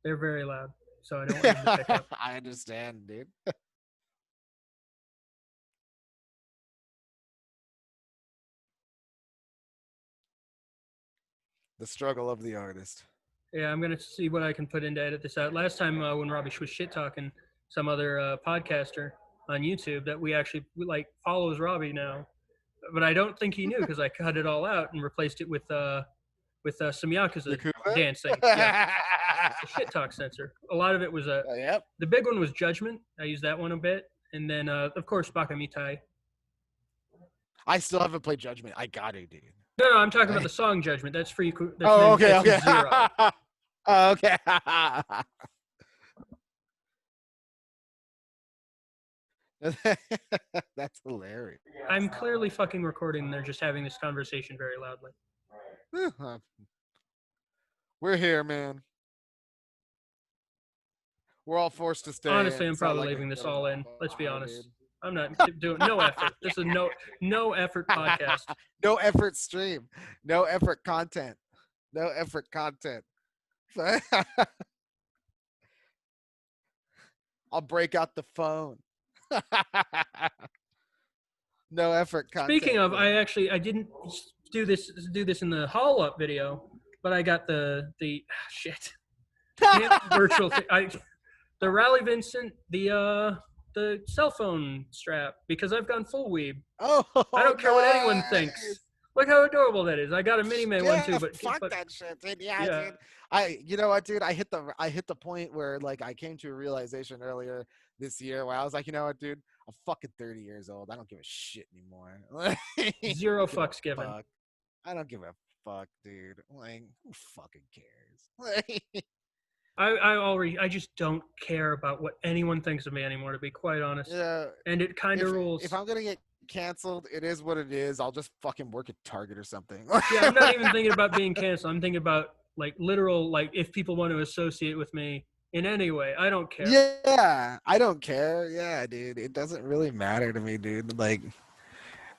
They're very loud, so I don't want them to pick up. I understand, dude. The struggle of the artist. Yeah, I'm gonna see what I can put in to edit this out. Last time when Robbie was shit talking some other podcaster on YouTube that we actually like follows Robbie now, but I don't think he knew because I cut it all out and replaced it with some Yakuza Yakuza? dancing. Yeah, a shit talk censor. A lot of it was Yep. the big one was Judgment. I used that one a bit, and then of course Bakamitai. I still haven't played Judgment. I got it, dude. No, I'm talking about the song Judgment. That's free. That's Oh, okay, that's okay. Zero. Oh, okay. That's hilarious. I'm clearly fucking recording. And they're just having this conversation very loudly. We're here, man. We're all forced to stay. Honestly, I'm It's not probably like leaving we this go to all the in. Let's be bar, honest. dude. I'm not doing no effort. This is no effort podcast. No effort stream. No effort content. No effort content. I'll break out the phone. No effort content. Speaking of, I didn't do this in the haul up video, but I got the shit virtual thing. The Raleigh Vincent the cell phone strap because I've gone full weeb. Oh, I don't care what anyone nice. thinks. Look how adorable that is. I got a mini man one too, but fuck that shit, dude. Yeah, yeah. dude. You know what, dude? I hit the point where like I came to a realization earlier this year where I was like, you know what, dude? I'm fucking 30 years old. I don't give a shit anymore. Zero fucks given. Fuck. I don't give a fuck, dude. Like, who fucking cares? I just don't care about what anyone thinks of me anymore, to be quite honest. Yeah. And it kind of rules. If I'm gonna get canceled, it is what it is. I'll just fucking work at Target or something. Yeah, I'm not even thinking about being canceled. I'm thinking about like literal, like if people want to associate with me in any way, I don't care. Yeah, I don't care. Yeah, dude, it doesn't really matter to me, dude. Like,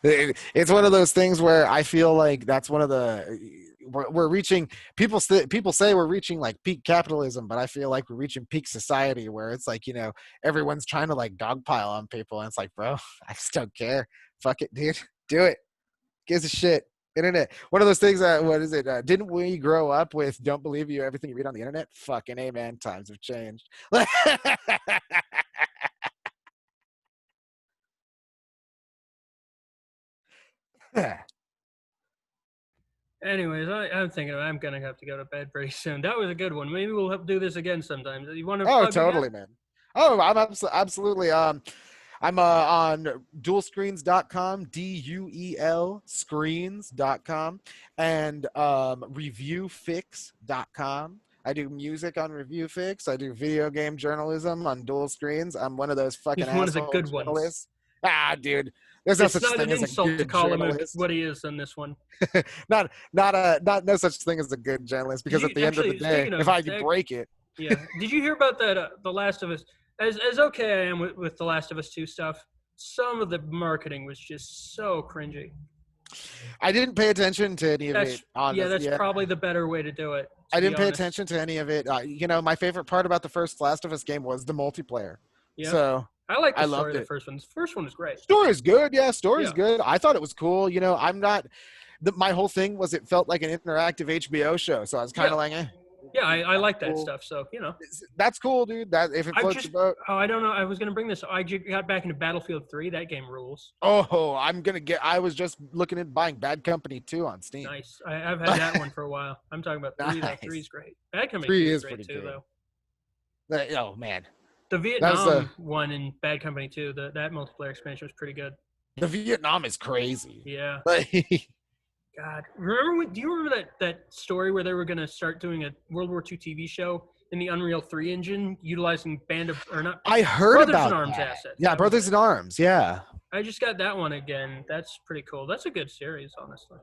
it's one of those things where I feel like that's one of the we're reaching. People say we're reaching like peak capitalism, but I feel like we're reaching peak society where it's like, you know, everyone's trying to like dogpile on people, and it's like, bro, I just don't care. Fuck it, dude. Do it. Gives a shit. Internet. One of those things that, what is it? Didn't we grow up with don't believe you everything you read on the internet? Fucking amen. Times have changed. Anyways, I'm thinking I'm gonna have to go to bed pretty soon. That was a good one. Maybe we'll do this again sometime. You want to? Oh, totally, man. Oh, I'm absolutely. I'm on duelscreens.com, DUEL screens.com, and reviewfix.com. I do music on ReviewFix. I do video game journalism on Dual Screens. I'm one of those fucking He's one of the asshole good journalists. ones. Ah, dude. There's no It's such not thing an as a insult good to call him journalist. what he is in this one. No such thing as a good journalist, because at the end of the day, if I could break it. Yeah. Did you hear about that? The Last of Us. As okay I am with The Last of Us 2 stuff, some of the marketing was just so cringy. I didn't pay attention to any of it. That's probably the better way to do it. I didn't pay attention to any of it. You know, my favorite part about the first Last of Us game was the multiplayer. Yeah. So I like the story of the first one. The first one was great. Story's good. Yeah, story's good. I thought it was cool. You know, my whole thing was it felt like an interactive HBO show. So I was kind of like, eh. Yeah, I like that stuff. So, you know. That's cool, dude. That if it floats your boat. Oh, I don't know. I was going to bring this. I got back into Battlefield 3. That game rules. Oh, I was just looking at buying Bad Company 2 on Steam. Nice. I've had that one for a while. I'm talking about 3. Nice. 3 is great. Bad Company 3 2 is great pretty too, good. though. Oh, man. The Vietnam one in Bad Company 2, that multiplayer expansion was pretty good. The Vietnam is crazy. Yeah. God, do you remember that story where they were going to start doing a World War II TV show in the Unreal 3 engine, utilizing I heard Brothers about in Arms that. assets. Yeah, Brothers in Arms. Yeah. I just got that one again. That's pretty cool. That's a good series, honestly.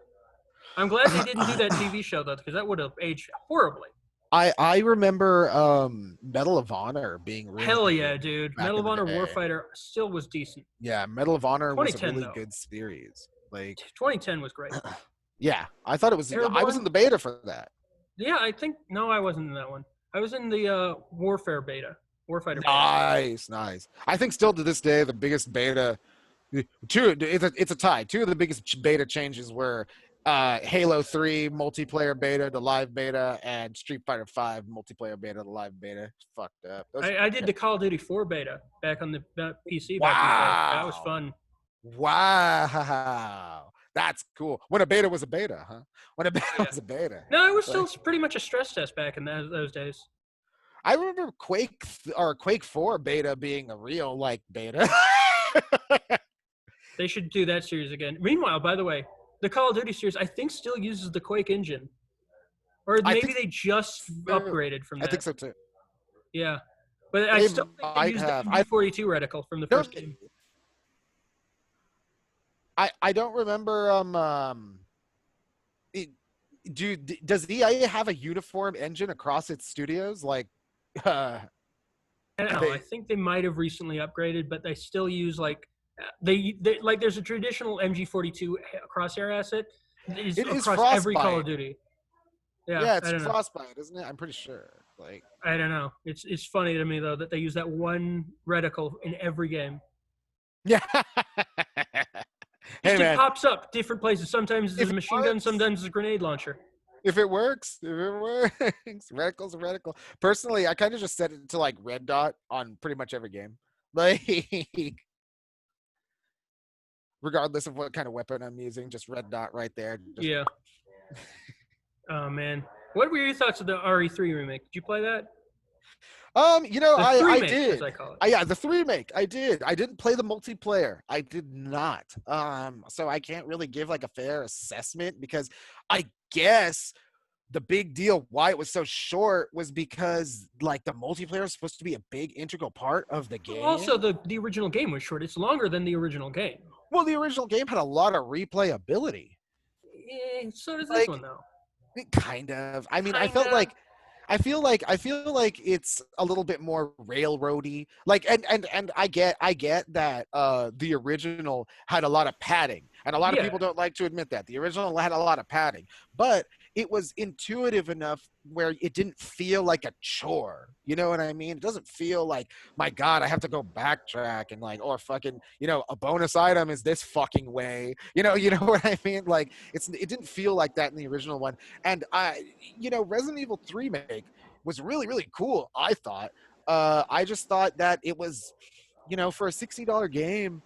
I'm glad they didn't do that TV show though, because that would have aged horribly. I remember Medal of Honor being really hell yeah, dude. Medal of Honor Warfighter still was decent. Yeah, Medal of Honor was a really good series. Like 2010 was great. Yeah, I thought it was. Airborne? I was in the beta for that. Yeah, I think I wasn't in that one. I was in the Warfare beta, Warfighter beta. Nice. I think still to this day the biggest beta. It's a tie. Two of the biggest beta changes were Halo 3 multiplayer beta to live beta and Street Fighter 5 multiplayer beta to live beta. It's fucked up. I did the Call of Duty 4 beta back on the PC back in the day. That was fun. Wow. That's cool. When a beta was a beta, huh? When a beta was a beta. No, it was still pretty much a stress test back in those days. I remember Quake 4 beta being a real beta. They should do that series again. Meanwhile, by the way, the Call of Duty series I think still uses the Quake engine, or maybe they just upgraded from that. I think so too. Yeah, but I still think they used the MG42 reticle from the first game. I don't remember. Does EA have a uniform engine across its studios? I don't know. I think they might have recently upgraded, but they still use they there's a traditional MG42 crosshair asset. It is across every Call of Duty. Yeah, it's Frostbite, isn't it? I'm pretty sure. I don't know. It's funny to me though that they use that one reticle in every game. Yeah. It pops up different places. Sometimes it's a machine gun, sometimes it's a grenade launcher. If it works, reticle's a reticle. Personally, I kind of just set it to red dot on pretty much every game. Regardless of what kind of weapon I'm using, just red dot right there. Yeah. Oh man, what were your thoughts of the RE3 remake? Did you play that? I did. As I call it. Yeah, the 3 remake. I did. I didn't play the multiplayer. I did not. So I can't really give a fair assessment because I guess the big deal why it was so short was because the multiplayer is supposed to be a big integral part of the game. Also, the original game was short. It's longer than the original game. Well, the original game had a lot of replayability. Yeah, so does this one though. Kind of. I mean, I feel like it's a little bit more railroady. And I get that the original had a lot of padding, and a lot of people don't like to admit that the original had a lot of padding, but it was intuitive enough where it didn't feel like a chore. You know what I mean? It doesn't feel like, my God, I have to go backtrack and or fucking, a bonus item is this fucking way. You know what I mean? It didn't feel like that in the original one. And Resident Evil 3 remake was really, really cool, I thought. I just thought that it was, for a $60 game.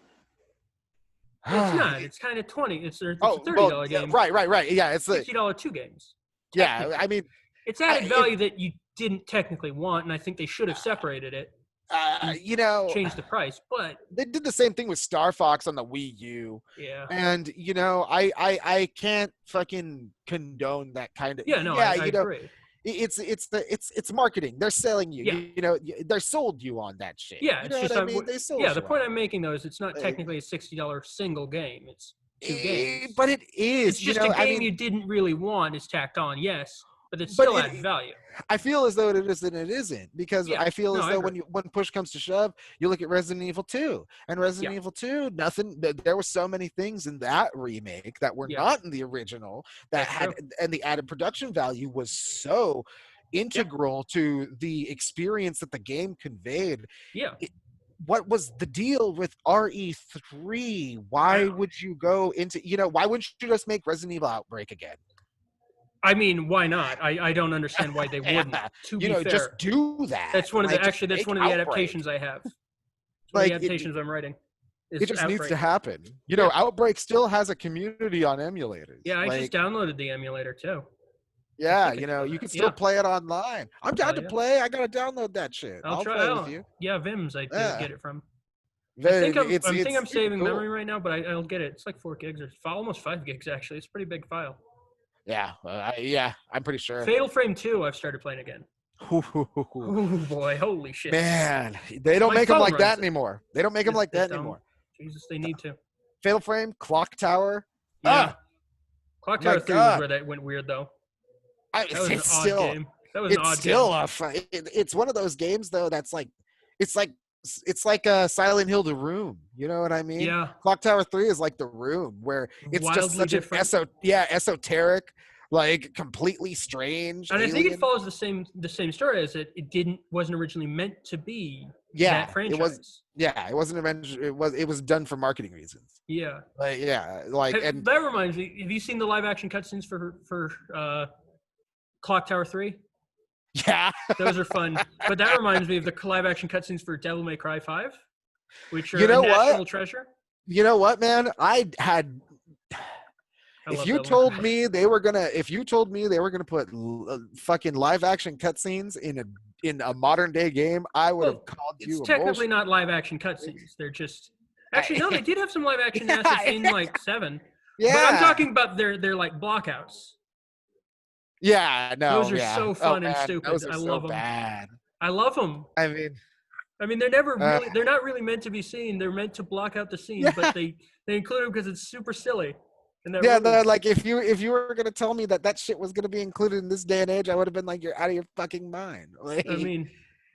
It's not. It's kind of 20. It's a $30 game. Right. Yeah, it's $60 2 games. Yeah, I mean, it's added value that you didn't technically want, and I think they should have separated it. Changed the price, but they did the same thing with Star Fox on the Wii U. Yeah. And I can't fucking condone that kind of. Yeah, no, I agree. It's marketing. They're selling you. Yeah. They're sold you on that shit. Yeah, you know what I mean? They sold you the point on I'm making though is it's not technically a $60 single game. It's 2 games. But it is. It's just a game you didn't really want is tacked on, yes, but it still adds value. I feel as though it is and it isn't, because I feel as though when push comes to shove, you look at Resident Evil 2, and Resident Evil 2, there were so many things in that remake that were not in the original that had, and the added production value was so integral to the experience that the game conveyed. What was the deal with RE3? Why would you go into, why wouldn't you just make Resident Evil Outbreak again? I mean, why not? I don't understand why they wouldn't. To be fair, just do that. That's one of the adaptations I have. The adaptations I'm writing. It just needs to happen. Outbreak still has a community on emulators. Yeah, I just downloaded the emulator too. Yeah, you can still play it online. I'm down to play. I gotta download that shit. I'll try play it with you. Yeah, Vims. I get it from. I think I'm saving memory right now, but I'll get it. It's like 4 gigs or almost 5 gigs actually. It's a pretty big file. Yeah, I'm pretty sure. Fatal Frame 2, I've started playing again. Oh boy, holy shit! Man, they don't make them like that anymore. They don't make them like that anymore. Jesus, they need to. Fatal Frame, Clock Tower. Yeah. Clock Tower 3 was where that went weird though. That was an odd game. It's one of those games though that's it's like a Silent Hill The Room. You know what I mean? Yeah. Clock Tower 3 is like The Room, where it's wildly just such different. esoteric. like completely strange And I think it alien. follows the same story as it wasn't originally meant to be that Yeah, franchise. it wasn't eventually. It was done for marketing reasons. Yeah. Like yeah, like and That reminds me. Have you seen the live action cutscenes for Clock Tower 3? yeah. Those are fun. But that reminds me of the live action cutscenes for Devil May Cry 5, which You are a know what? national treasure. You know what, man? I had. I If love you Devil May told Cry. me they were gonna, if you told me they were gonna put fucking live action cutscenes in a modern day game, I would have Well, called it's you a technically bullshit. not live action cutscenes. They're just actually no, they I, did have some live action assets in like 7. But I'm yeah, talking about their like blockouts. yeah, Those no, are yeah. so Oh fun and man, stupid. those are I so love them. bad. I love them. I mean, I mean, uh, they're not really meant to be seen. They're meant to block out the scene, but yeah, they include them because it's super silly, and that yeah. No, rules. like if you were gonna tell me that shit was gonna be included in this day and age, I would have been like, you're out of your fucking mind. Like, I mean,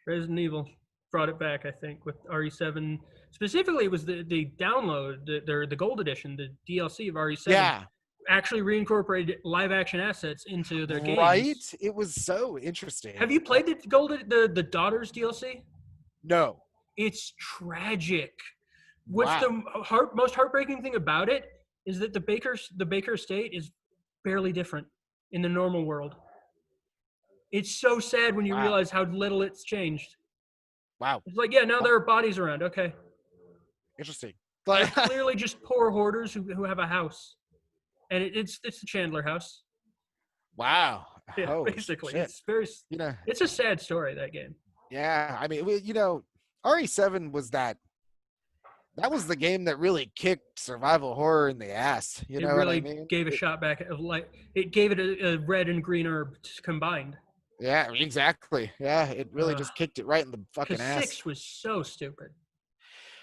Resident Evil brought it back, I think, with RE7. Specifically, it was the download, the gold edition, the DLC of RE7, yeah, actually reincorporated live action assets into their right. games. It was so interesting. Have you played the Daughters DLC? No, It's tragic. What's wow. the most heartbreaking thing about it is that the Baker estate is barely different in the normal world. It's so sad when you Wow. realize how little it's changed. Wow. It's like, yeah, now Well, there are bodies around. Okay. interesting. They're Like, clearly just poor hoarders who have a house. And it's the Chandler house. wow. Yeah, Holy basically. shit. You know, It's a sad story, that game. yeah. I mean, RE7 was that was the game that really kicked survival horror in the ass. You It know what I really mean? gave a shot back of light. It gave it a red and green herb combined. Yeah, exactly. Yeah, it really Because just kicked it right in the fucking ass. 6 was so stupid.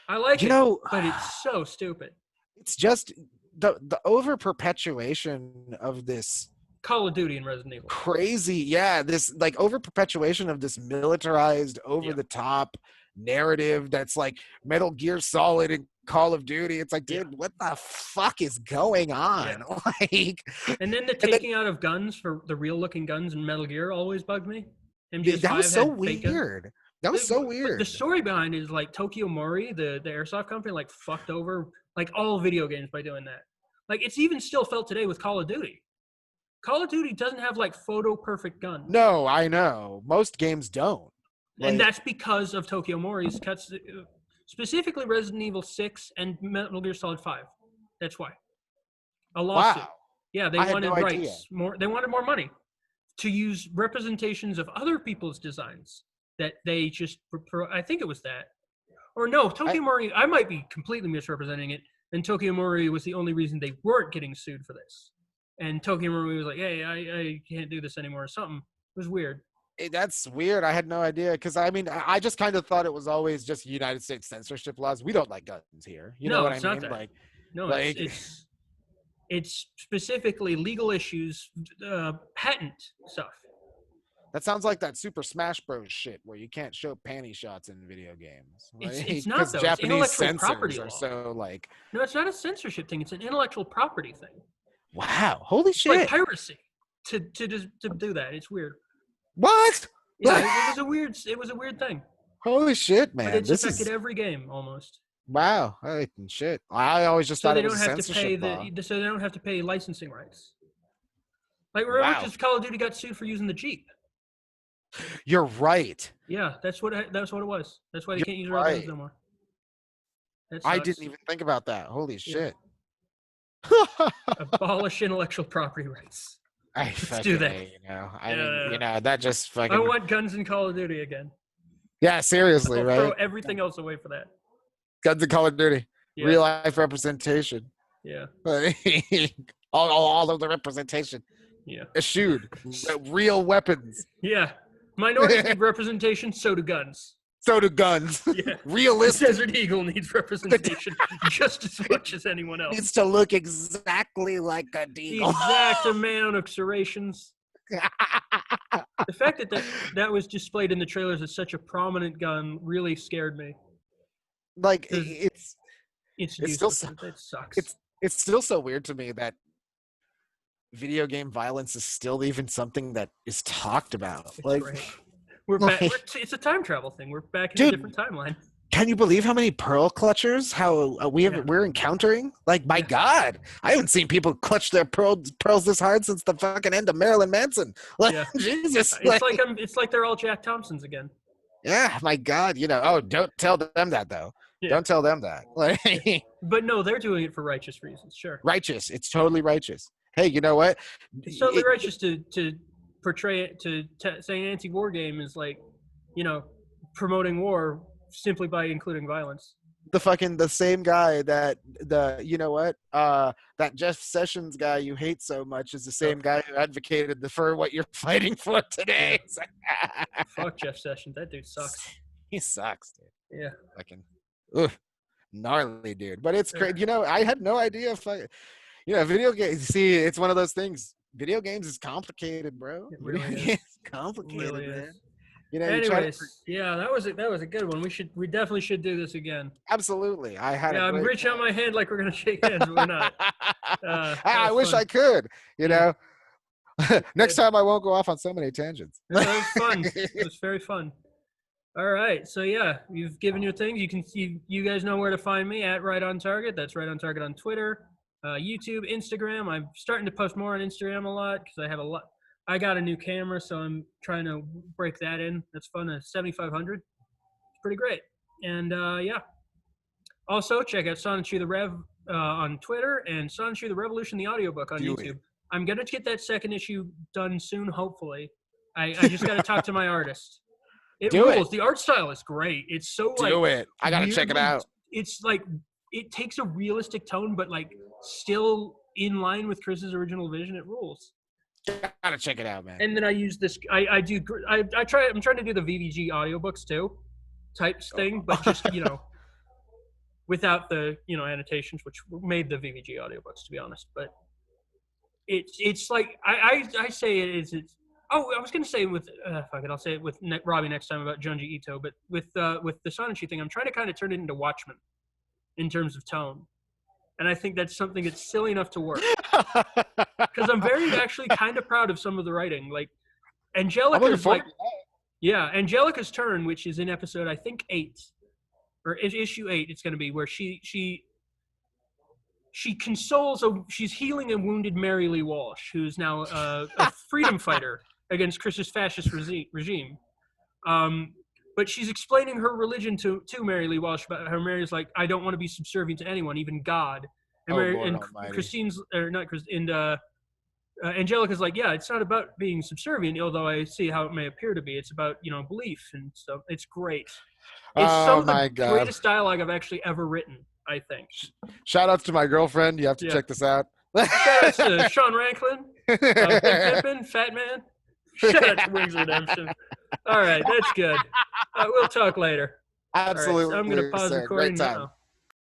I like You it, know, but it's so stupid. it's just the over perpetuation of this Call of Duty and Resident Evil. crazy, yeah, this like over perpetuation of this militarized, over the top narrative that's like Metal Gear Solid and Call of Duty. It's like, dude, what the fuck is going on? Like, And then the taking out of guns for the real looking guns in Metal Gear always bugged me. MGS5 that was so had fake guns. weird. That was so But weird. the story behind it is like Tokyo Mori, the airsoft company, like fucked over like all video games by doing that. Like it's even still felt today with Call of Duty. Call of Duty doesn't have like photo perfect guns. No, I know. Most games don't. And that's because of Tokyo Mori's cuts, specifically Resident Evil 6 and Metal Gear Solid 5. That's why. A lawsuit. Wow. Yeah, they I had wanted no idea. rights. They wanted more money to use representations of other people's designs that they just. I think it was that, or no, Tokyo Mori. I might be completely misrepresenting it. And Tokyo Mori was the only reason they weren't getting sued for this. And Tokyo Mori was like, "Hey, I can't do this anymore," or something. It was weird. That's weird. I had no idea because I mean, I just kind of thought it was always just United States censorship laws. We don't like guns here. You know what I mean? Not that. Like, no, like, it's specifically legal issues, patent stuff. that sounds like that Super Smash Bros. Shit where you can't show panty shots in video games. It's not though. Japanese It's intellectual censors property are law. so like. No, it's not a censorship thing. It's an intellectual property thing. Wow! Holy It's shit! like piracy to do that. It's weird. What? Yeah, it was a weird thing. Holy shit, man! But it's this affected is every game almost. wow. Shit. I always just So thought they it was don't a have to pay censorship law. so they don't have to pay licensing rights. Like remember, Wow. just Call of Duty got sued for using the Jeep. You're right. Yeah, that's what it was. That's why they can't use real right. guns no more. I didn't even think about that. Holy shit. Abolish intellectual property rights. Let's do that. I mean, that just fucking. I want guns in Call of Duty again. Yeah, seriously, I'll right? throw everything else away for that. Guns in Call of Duty. Yeah. Real life representation. Yeah. all of the representation. Yeah. Eschewed. Real weapons. Yeah. Minorities need representation, so do guns. So do guns. Yeah. Realistic. The Desert Eagle needs representation just as much as anyone else. Needs to look exactly like a The deagle. exact amount of serrations. The fact that was displayed in the trailers as such a prominent gun really scared me. Like It's still it sucks. it's still so weird to me that video game violence is still even something that is talked about. It's Like, great. We're back. It's a time travel thing. We're back in a dude, different timeline. can you believe how many pearl clutchers we're encountering? Like, my God, I haven't seen people clutch their pearls this hard since the fucking end of Marilyn Manson. Like, Yeah. Jesus, It's like they're all Jack Thompsons again. yeah, my God, Oh, don't tell them that though. Yeah. Don't tell them that. Like, But no, they're doing it for righteous reasons. Sure. righteous. It's totally righteous. Hey, you know what? It's totally righteous to portray it say an anti-war game is like, promoting war simply by including violence. The same guy that that Jeff Sessions guy you hate so much is the same guy who advocated for what you're fighting for today. Fuck Jeff Sessions. That dude sucks. He sucks, dude. Yeah. Fucking gnarly dude. But it's great. I had no idea video games. See, it's one of those things. Video games is complicated, bro. It really is. It's complicated, Really man. is. Anyways, yeah, that was a good one. We definitely should do this again. Absolutely. I'm reaching out my hand like we're gonna shake hands, but we're not. I wish I could, Next time I won't go off on so many tangents. No, that was fun. It was very fun. All right, so yeah, you've given your things. You guys know where to find me at Right on Target. That's Right on Target on Twitter, YouTube, Instagram. I'm starting to post more on Instagram a lot because I have a lot. I got a new camera, so I'm trying to break that in. That's fun. A 7500. It's pretty great. And yeah. Also, check out Sonichu the Rev on Twitter and Sonichu the Revolution, the audiobook on YouTube. I'm going to get that second issue done soon, hopefully. I just got to talk to my artist. It rules. The art style is great. It's so Do it. I got to check it out. It's like, it takes a realistic tone, but like still in line with Chris's original vision. It rules. Gotta check it out, man. And then I use this. I'm trying to do the VVG audiobooks too, types thing, but just without the annotations, which made the VVG audiobooks, to be honest. But it's like I say it is. Oh, I was gonna say with fuck it, I'll say it with Robbie next time about Junji Ito. But with the Sonichi thing, I'm trying to kind of turn it into Watchmen in terms of tone. And I think that's something that's silly enough to work. Because I'm actually kind of proud of some of the writing. Like, Angelica's Angelica's turn, which is in episode, I think, 8. Or issue 8, it's going to be, where she consoles, she's healing a wounded Mary Lee Walsh, who's now a freedom fighter against Chris's fascist regime. But she's explaining her religion to Mary Lee Walsh about how Mary's like, I don't want to be subservient to anyone, even God. And Christine's, or not Christine, and Angelica's like, yeah, it's not about being subservient, although I see how it may appear to be. It's about, belief and stuff. It's great. It's some of the greatest dialogue I've actually ever written, I think. Shout outs to my girlfriend. You have to check this out. Shout outs to Sean Ranklin, Big Pippin, Fat Man. Shout out to Wings of Redemption. All right, that's good. We'll talk later. Absolutely. Right, so I'm going to pause recording now.